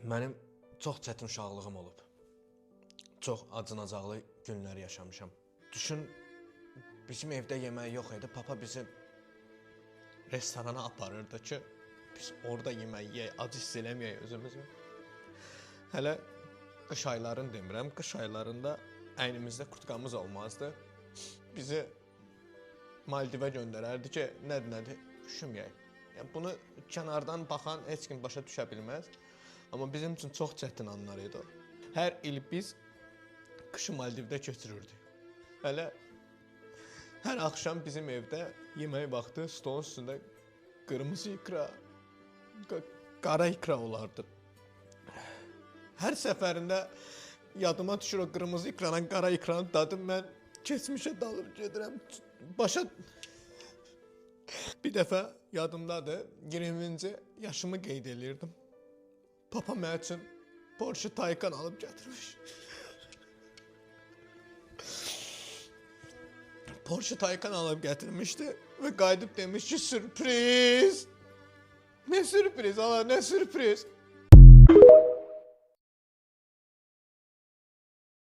Mənim çox çətin uşaqlığım olub. Çox acınacaqlı günlər yaşamışam. Düşün, bizim evdə yemək yox idi. Papa bizi restorana aparırdı ki, biz orada yemək yeyək, acı hiss eləməyək özümüzü. Hələ qış aylarını demirəm, qış aylarında əynimizdə kurtkamız olmazdı. Bizi Maldivə göndərərdi ki, nədir, üşüməyək. Yəni, bunu kənardan baxan heç kim başa düşə bilməz. Amma bizim üçün çox çətin anlar idi o. Hər il biz qışı Maldivdə keçirirdik. Hələ hər axşam bizim evdə yemək vaxtı stolun üstündə qırmızı ikra, qara ikra olardı. Hər səfərində yadıma düşür o qırmızı ikranın, qara ikranın dadı. Mən keçmişə dalıb gedirəm. Bir dəfə yadımdadır, 20-ci yaşımı qeyd edirdim. Papa mənim üçün Porsche Taycan alıb gətirmiş. Porsche Taycan alıb gətirmişdi və qayıdıb demiş ki, sürpriz. Nə sürpriz, ala, nə sürpriz.